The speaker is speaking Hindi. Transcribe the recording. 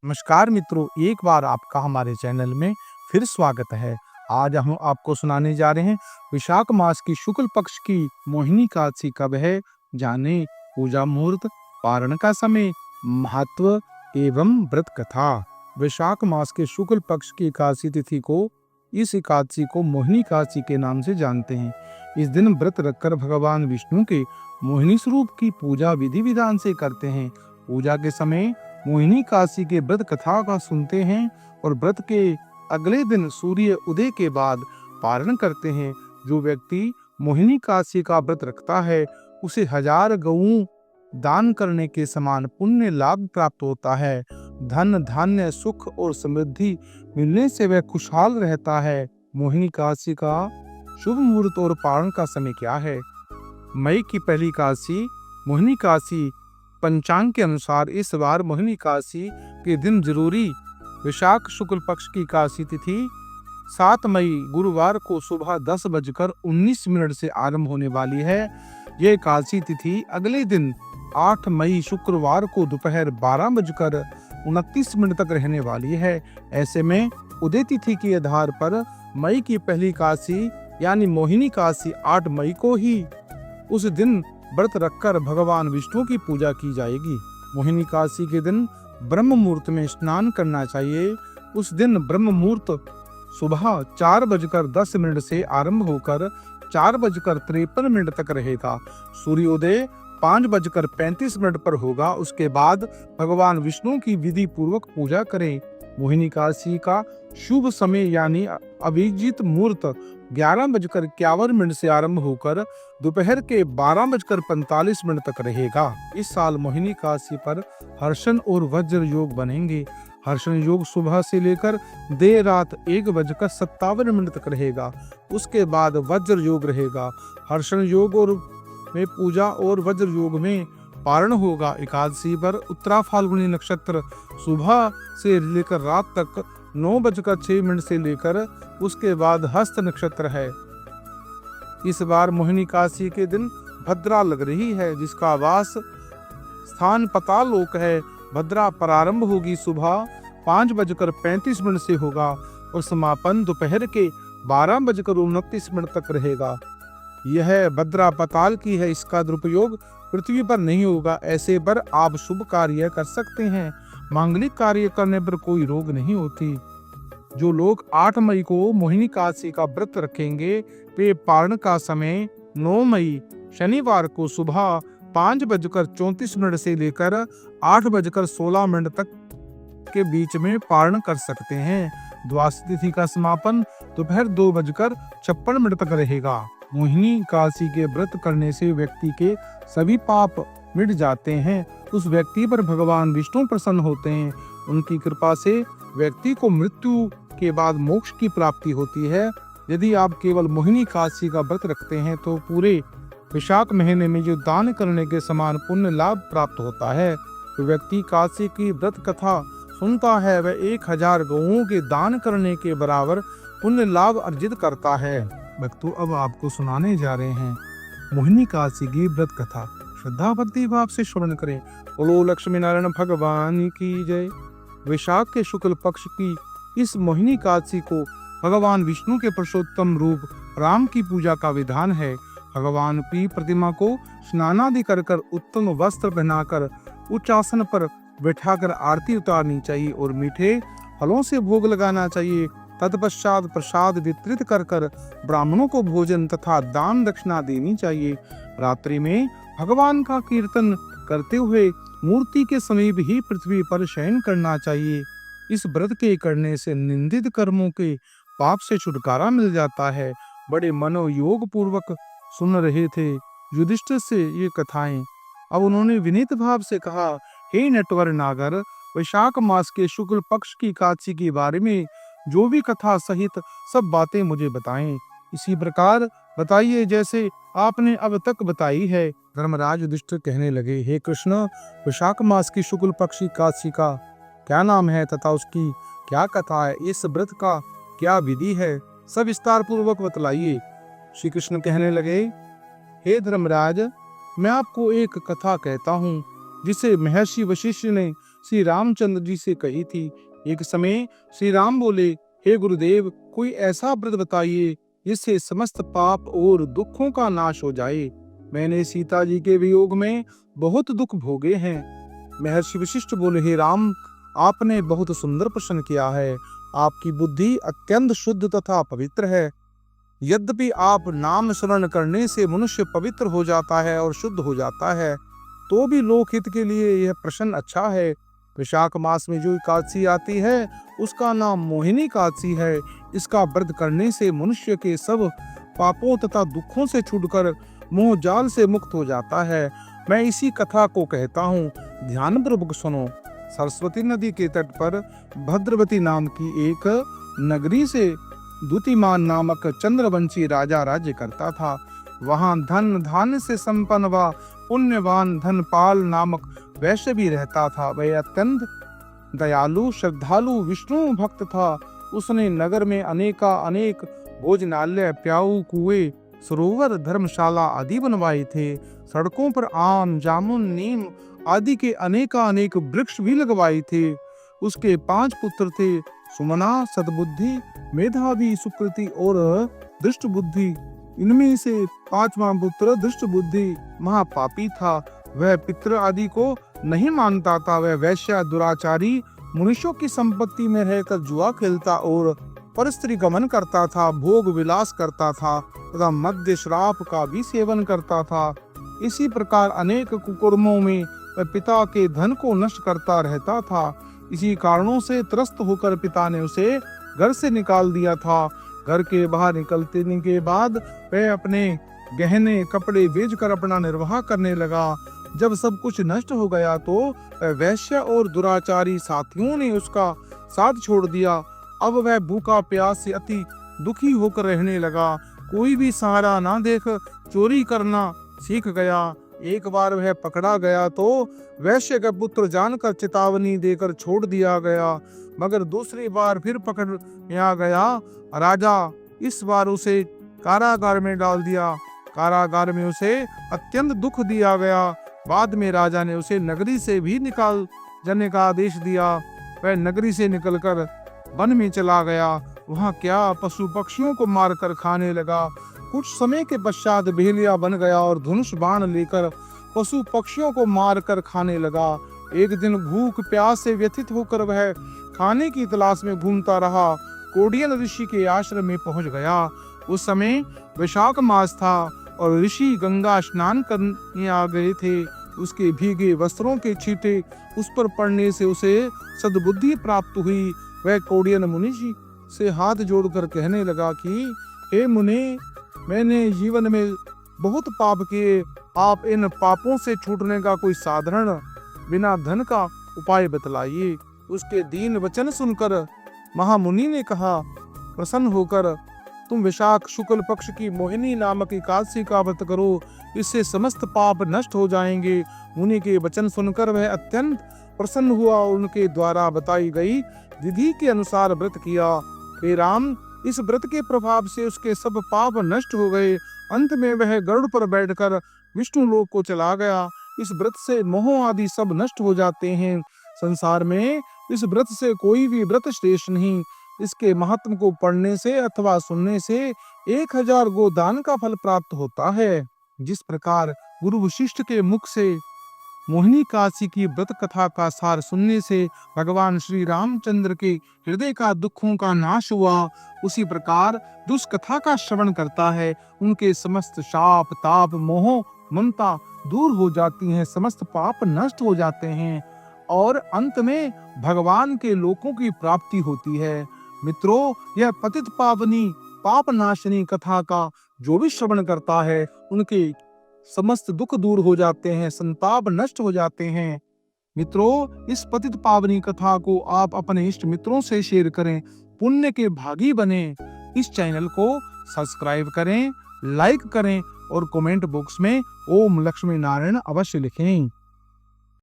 नमस्कार मित्रों, एक बार आपका हमारे चैनल में फिर स्वागत है। आज हम आपको सुनाने जा रहे हैं विशाख मास की शुक्ल पक्ष की मोहिनी एकादशी कब है, जाने पूजा मुहूर्त, पारण का समय, महत्व एवं व्रत कथा। विशाख मास के शुक्ल पक्ष की एकादशी तिथि को इस एकादशी को मोहिनी एकादशी के नाम से जानते हैं। इस दिन व्रत रखकर भगवान विष्णु के मोहिनी स्वरूप की पूजा विधि विधान से करते हैं। पूजा के समय मोहिनी एकादशी के व्रत कथा का सुनते हैं और व्रत के अगले दिन सूर्य उदय के बाद पारण करते हैं। जो व्यक्ति मोहिनी एकादशी का व्रत रखता है उसे 1000 गऊ दान करने के समान पुण्य लाभ प्राप्त होता है। धन धान्य सुख और समृद्धि मिलने से वह खुशहाल रहता है। मोहिनी एकादशी का शुभ मुहूर्त और पारण का समय क्या है? मई की पहली एकादशी मोहिनी एकादशी पंचांग के अनुसार इस बार मोहिनी एकादशी के दिन जरूरी विशाख शुक्ल पक्ष की एकादशी तिथि 7 मई गुरुवार को सुबह 10:19 से आरंभ होने वाली है। यह एकादशी तिथि अगले दिन 8 मई शुक्रवार को दोपहर 12:29 तक रहने वाली है। ऐसे में उदय तिथि के आधार पर मई की पहली एकादशी यानी मोहिनी एकादशी 8 मई को ही उस दिन व्रत रखकर भगवान विष्णु की पूजा की जाएगी। मोहिनी एकादशी के दिन ब्रह्म मुहूर्त में स्नान करना चाहिए। उस दिन ब्रह्म मुहूर्त सुबह 4:10 से आरंभ होकर 4:53 तक रहेगा। सूर्योदय 5:35 पर होगा। उसके बाद भगवान विष्णु की विधि पूर्वक पूजा करें। मोहिनी एकादशी का शुभ समय यानी अभिजीत मुहूर्त 11:51 से आरंभ होकर दोपहर के 12:45 तक रहेगा। इस साल मोहिनी एकादशी पर हर्षण और वज्र योग बनेंगे। हर्षण योग सुबह से लेकर देर रात 1:57 तक रहेगा। उसके बाद वज्र योग रहेगा। हर्षण योग और में पूजा और वज्र योग में पारण होगा। एकादशी पर उत्तरा फाल्गुनी नक्षत्र सुबह से लेकर रात तक 9:06 से लेकर उसके बाद हस्त नक्षत्र है। इस बार मोहिनी एकादशी के दिन भद्रा लग रही है, जिसका वास स्थान पाताल लोक है। भद्रा प्रारंभ होगी सुबह 5:35 से होगा और समापन दोपहर के 12:29 तक रहेगा। यह भद्रा पाताल की है। इसका दुरुपयोग पृथ्वी पर नहीं होगा। ऐसे पर आप शुभ कार्य कर सकते हैं। मांगलिक कार्य करने पर कोई रोग नहीं होती। जो लोग 8 मई को मोहिनी एकादशी का व्रत रखेंगे वे पारण का समय 9 मई शनिवार को सुबह 5:34 से लेकर 8:16 तक के बीच में पारण कर सकते हैं। द्वादशी तिथि का समापन दोपहर 2:56 तक रहेगा। मोहिनी एकादशी के व्रत करने से व्यक्ति के सभी पाप मिट जाते हैं। उस व्यक्ति पर भगवान विष्णु प्रसन्न होते हैं। उनकी कृपा से व्यक्ति को मृत्यु के बाद मोक्ष की प्राप्ति होती है। यदि आप केवल मोहिनी एकादशी का व्रत रखते हैं तो पूरे विशाख महीने में जो दान करने के समान पुण्य लाभ प्राप्त होता है। तो व्यक्ति एकादशी की व्रत कथा सुनता है वह 1000 गौओं के दान करने के बराबर पुण्य लाभ अर्जित करता है। भक्तों, अब आपको सुनाने जा रहे हैं मोहिनी एकादशी की व्रत कथा। श्रद्धा भक्ति भाव से श्रवण करें। बोलो लक्ष्मी नारायण भगवान की जय। विशाख के शुक्ल पक्ष की इस मोहिनी एकादशी को भगवान विष्णु के पुरुषोत्तम रूप राम की पूजा का विधान है। भगवान की प्रतिमा को स्नानादि कर उत्तम वस्त्र पहनाकर उच्च आसन पर बैठाकर आरती उतारनी चाहिए और मीठे फलों से भोग लगाना चाहिए। तत्पश्चात प्रसाद वितरित कर ब्राह्मणों को भोजन तथा दान दक्षिणा देनी चाहिए। रात्रि में भगवान का कीर्तन करते हुए मूर्ति के समीप ही पृथ्वी पर शयन करना चाहिए। इस व्रत के करने से निंदित कर्मों के पाप से छुटकारा मिल जाता है। बड़े मनोयोग पूर्वक सुन रहे थे युधिष्ठिर से ये कथाएं। अब उन्होंने विनीत भाव से कहा, हे नटवर नागर, वैशाख मास के शुक्ल पक्ष की एकादशी के बारे में जो भी कथा सहित सब बातें मुझे बताएं। इसी प्रकार बताइए जैसे आपने अब तक बताई है। धर्मराज युधिष्ठिर कहने लगे, हे कृष्ण, वैशाख मास की शुक्ल पक्ष की एकादशी का क्या नाम है तथा उसकी क्या कथा है? इस व्रत का क्या विधि है? सब विस्तार पूर्वक बतलाइए। श्री कृष्ण कहने लगे, हे धर्मराज, मैं आपको एक कथा कहता हूँ जिसे महर्षि वशिष्ठ ने श्री रामचंद्र जी से कही थी। एक समय श्री राम बोले, हे गुरुदेव, कोई ऐसा व्रत बताइए जिससे समस्त पाप और दुखों का नाश हो जाए। मैंने सीता जी के वियोग में बहुत दुख भोगे हैं। महर्षि वशिष्ठ बोले, हे राम, आपने बहुत सुंदर प्रश्न किया है। आपकी बुद्धि अत्यंत शुद्ध तथा पवित्र है। यद्यपि आप नाम स्मरण करने से मनुष्य पवित्र हो जाता है और शुद्ध हो जाता है, तो भी लोकहित के लिए यह प्रश्न अच्छा है। वैशाख मास में जो एकादशी आती है उसका नाम मोहिनी एकादशी है। इसका व्रत करने से मनुष्य के सब पापों तथा दुखों से छूटकर मोह जाल से मुक्त हो जाता है। मैं इसी कथा को कहता हूँ, ध्यानपूर्वक सुनो। सरस्वती नदी के तट पर भद्रवती नाम की एक नगरी से द्युतिमान नामक चंद्रवंशी राजा राज्य करता था। वहां धन धान्य से संपन्न व पुण्यवान धनपाल नामक वैश्य भी रहता था। वह अत्यंत दयालु, श्रद्धालु, विष्णु भक्त था। उसने नगर में अनेक भोजनालय, प्याऊ, कुएं, सरोवर, धर्मशाला आदि बनवाए थे। सड़कों पर आम, जामुन, नीम आदि के अनेक वृक्ष भी लगवाए थे। उसके 5 पुत्र थे, सुमना, सद्बुद्धि, मेधावी, सुकृति और दृष्ट बुद्धि। इनमें से 5वां पुत्र दृष्ट बुद्धि महापापी था। वह पितृ आदि को नहीं मानता था। वह वैश्य, दुराचारी, मनुष्यों की संपत्ति में रहकर जुआ खेलता और परस्त्री गमन करता था, भोग विलास करता था तथा मद्य शराब का भी सेवन करता था। इसी प्रकार अनेक कुकर्मों में वह पिता के धन को नष्ट करता रहता था। इसी कारणों से त्रस्त होकर पिता ने उसे घर से निकाल दिया था। घर के बाहर निकलने के बाद वह अपने गहने कपड़े बेचकर अपना निर्वाह करने लगा। जब सब कुछ नष्ट हो गया तो वैश्य और दुराचारी साथियों ने उसका साथ छोड़ दिया। अब वह भूखा प्यास से अति दुखी होकर रहने लगा। कोई भी सहारा ना देख चोरी करना सीख गया। एक बार वह पकड़ा गया तो वैश्य का पुत्र जानकर चेतावनी देकर छोड़ दिया गया, मगर दूसरी बार फिर पकड़ लिया गया। राजा इस बार उसे कारागार में डाल दिया। कारागार में उसे अत्यंत दुख दिया गया। बाद में राजा ने उसे नगरी से भी निकाल जाने का आदेश दिया। वह नगरी से निकलकर वन में चला गया। वहां क्या पशु पक्षियों को मारकर खाने लगा। कुछ समय के पश्चात भेड़िया बन गया और धनुष बाण लेकर पशु पक्षियों को मारकर खाने लगा। एक दिन भूख प्यास से व्यथित होकर वह खाने की तलाश में घूमता रहा। कोडियन ऋषि के आश्रम में पहुंच गया। उस समय वैशाख मास था और ऋषि गंगा स्नान करने आ गए थे। उसके भीगे वस्त्रों के छींटे उस पर पड़ने से उसे सद्बुद्धि प्राप्त हुई। वह कोडियन मुनि जी से हाथ जोड़कर कहने लगा कि हे मुनि, मैंने जीवन में बहुत पाप किए। आप इन पापों से छूटने का कोई साधारण बिना धन का उपाय बतलाइए। उसके दीन वचन सुनकर महामुनि ने कहा, प्रसन्न होकर तुम वैशाख शुक्ल पक्ष की मोहिनी नामक एकादशी का व्रत करो, इससे समस्त पाप नष्ट हो जाएंगे। मुनि के वचन सुनकर वह अत्यंत प्रसन्न हुआ और उनके द्वारा बताई गई विधि के अनुसार व्रत किया। हे राम, इस व्रत के प्रभाव से उसके सब पाप नष्ट हो गए। अंत में वह गरुड़ पर बैठकर विष्णु लोक को चला गया। इस व्रत से मोह आदि सब नष्ट हो जाते हैं। संसार में इस व्रत से कोई भी व्रत श्रेष्ठ नहीं। इसके महत्व को पढ़ने से अथवा सुनने से 1000 गोदान का फल प्राप्त होता है। जिस प्रकार गुरु वशिष्ठ के मुख से मोहिनी एकादशी की व्रत कथा का सार सुनने से भगवान श्री रामचंद्र के हृदय का दुखों का नाश हुआ, उसी प्रकार दुष् कथा का श्रवण करता है उनके समस्त शाप ताप मोह ममता दूर हो जाती हैं, समस्त पाप नष्ट हो जाते हैं और अंत में भगवान के लोकों की प्राप्ति होती है। मित्रों, यह पतित पावनी पाप नाशनी कथा का जो भी श्रवण करता है उनके समस्त दुख दूर हो जाते हैं, संताप नष्ट हो जाते हैं। मित्रों, इस पतित पावनी कथा को आप अपने इष्ट मित्रों से शेयर करें, पुण्य के भागी बने। इस चैनल को सब्सक्राइब करें, लाइक करें और कमेंट बॉक्स में ओम लक्ष्मी नारायण अवश्य लिखें।